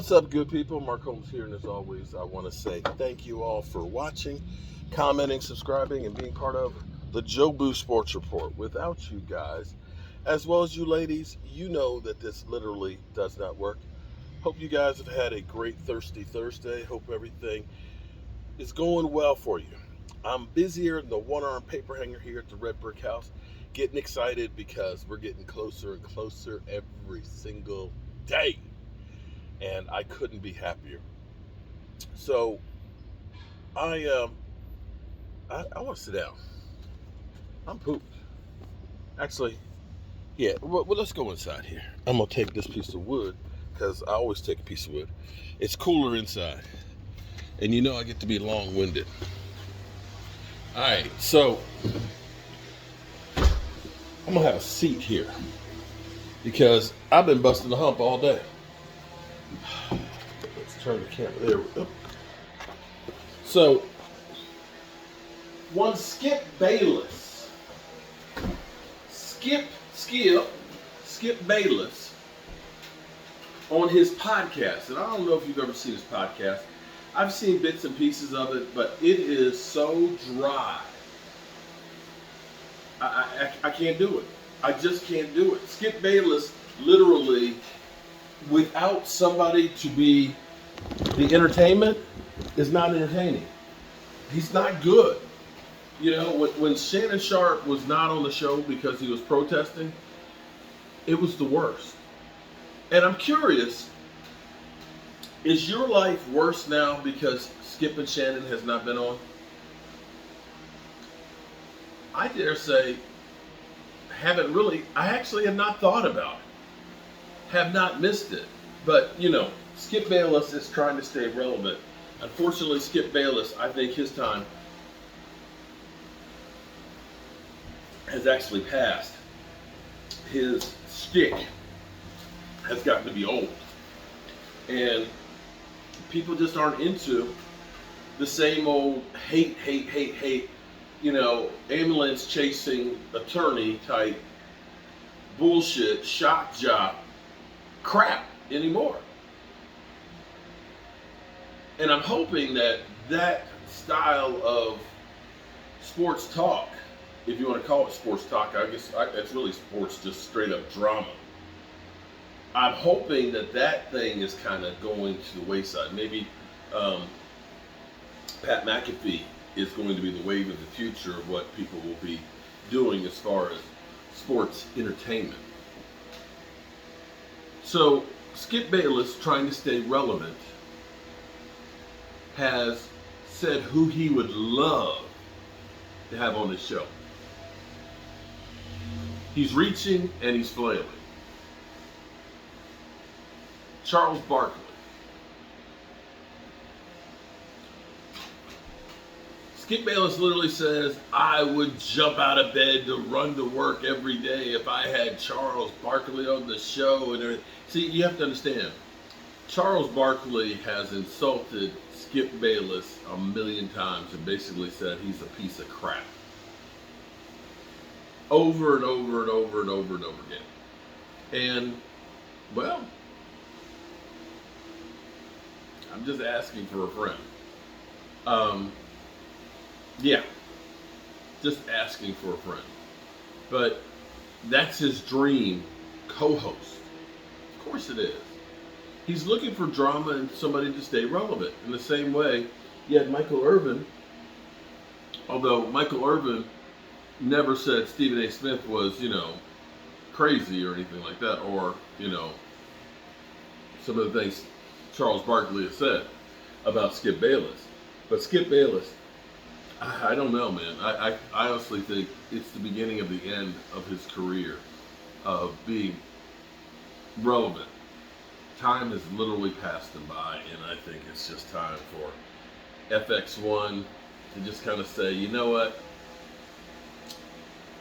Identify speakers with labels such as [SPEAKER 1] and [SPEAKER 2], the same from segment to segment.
[SPEAKER 1] What's up, good people? Mark Holmes here, and as always, I want to say thank you all for watching, commenting, subscribing, and being part of the Joe Boo Sports Report. Without you guys, as well as you ladies, you know that this literally does not work. Hope you guys have had a great Thirsty Thursday. Hope everything is going well for you. I'm busier than the one-armed paper hanger here at the Red Brick House, getting excited because we're getting closer and closer every single day. And I couldn't be happier. So I want to sit down. I'm pooped. Actually, yeah. Well, let's go inside here. I'm gonna take this piece of wood because I always take a piece of wood. It's cooler inside, and you know I get to be long-winded. All right, so I'm gonna have a seat here because I've been busting the hump all day. Let's turn the camera there. So, one Skip Bayless, Skip Bayless, on his podcast, and I don't know if you've ever seen his podcast. I've seen bits and pieces of it, but it is so dry. I can't do it. I just can't do it. Skip Bayless, literally, without somebody to be the entertainment, is not entertaining. He's not good. You know, when Shannon Sharp was not on the show because he was protesting, it was the worst. And I'm curious, is your life worse now because Skip and Shannon has not been on? I dare say, I actually have not thought about it. Have not missed it. But, you know, Skip Bayless is trying to stay relevant. Unfortunately, Skip Bayless, I think his time has actually passed. His stick has gotten to be old. And people just aren't into the same old hate, you know, ambulance chasing attorney type bullshit, shock job crap anymore. And I'm hoping that style of sports talk, if you want to call it sports talk, I guess it's really sports, just straight up drama. I'm hoping that thing is kind of going to the wayside. Maybe Pat McAfee is going to be the wave of the future of what people will be doing as far as sports entertainment. So Skip Bayless, trying to stay relevant, has said who he would love to have on his show. He's reaching and he's flailing. Charles Barkley. Skip Bayless literally says, I would jump out of bed to run to work every day if I had Charles Barkley on the show and everything. See, you have to understand, Charles Barkley has insulted Skip Bayless a million times and basically said he's a piece of crap. Over and over and over and over and over again. And, well, I'm just asking for a friend. Yeah, just asking for a friend. But that's his dream co-host. Of course it is. He's looking for drama and somebody to stay relevant. In the same way, you had Michael Irvin, although Michael Irvin never said Stephen A. Smith was, you know, crazy or anything like that, or, you know, some of the things Charles Barkley has said about Skip Bayless. But Skip Bayless, I don't know, man. I honestly think it's the beginning of the end of his career of being relevant. Time has literally passed him by, and I think it's just time for FX1 to just kind of say, you know what?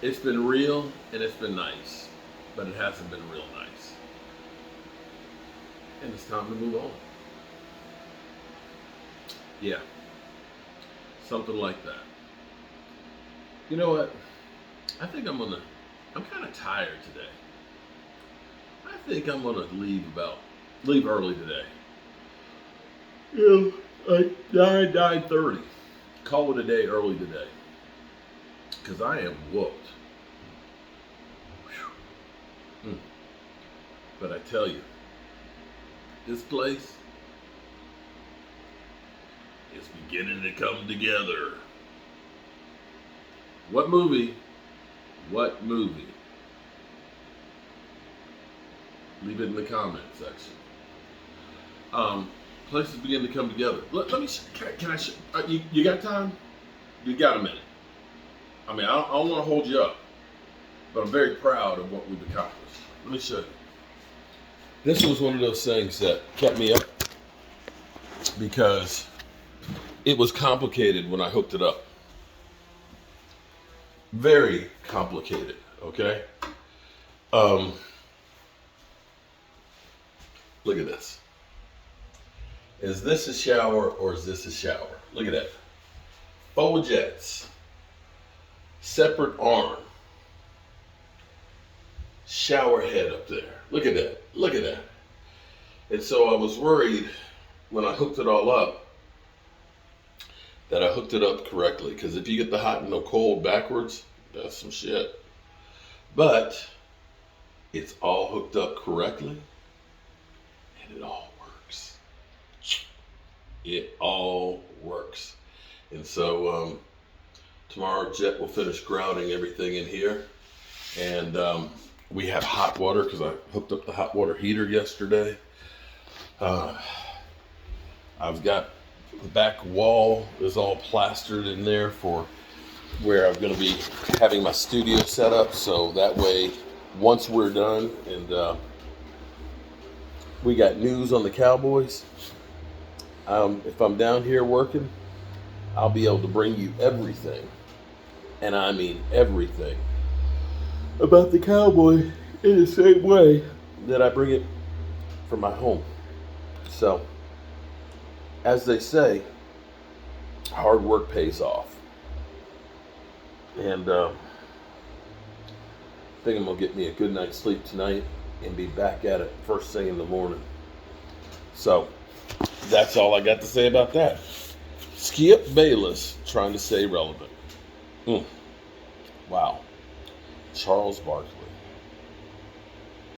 [SPEAKER 1] It's been real and it's been nice, but it hasn't been real nice. And it's time to move on. Yeah. Something like that. You know what? I think I'm kind of tired today. I think I'm gonna leave early today. Yeah, like 9:30. Call it a day early today. Because I am whooped. Mm. But I tell you, this place is beginning to come together. What movie? What movie? Leave it in the comment section. Places begin to come together. Let me. Can I? You got time? You got a minute? I mean, I don't want to hold you up, but I'm very proud of what we've accomplished. Let me show you. This was one of those things that kept me up because it was complicated when I hooked it up. Very complicated. Okay. Look at this. Is this a shower or is this a shower? Look at that. Faux jets. Separate arm. Shower head up there. Look at that. Look at that. And so I was worried when I hooked it all up that I hooked it up correctly. Because if you get the hot and the cold backwards, that's some shit. But it's all hooked up correctly. And it all works. It all works. And so tomorrow Jet will finish grouting everything in here. And we have hot water because I hooked up the hot water heater yesterday. I've got the back wall is all plastered in there for where I'm going to be having my studio set up. So that way, once we're done and we got news on the Cowboys, if I'm down here working, I'll be able to bring you everything, and I mean everything, about the Cowboys in the same way that I bring it from my home. So, as they say, hard work pays off. And I think I'm going to get me a good night's sleep tonight and be back at it first thing in the morning. So, that's all I got to say about that. Skip Bayless trying to stay relevant. Wow. Charles Barkley.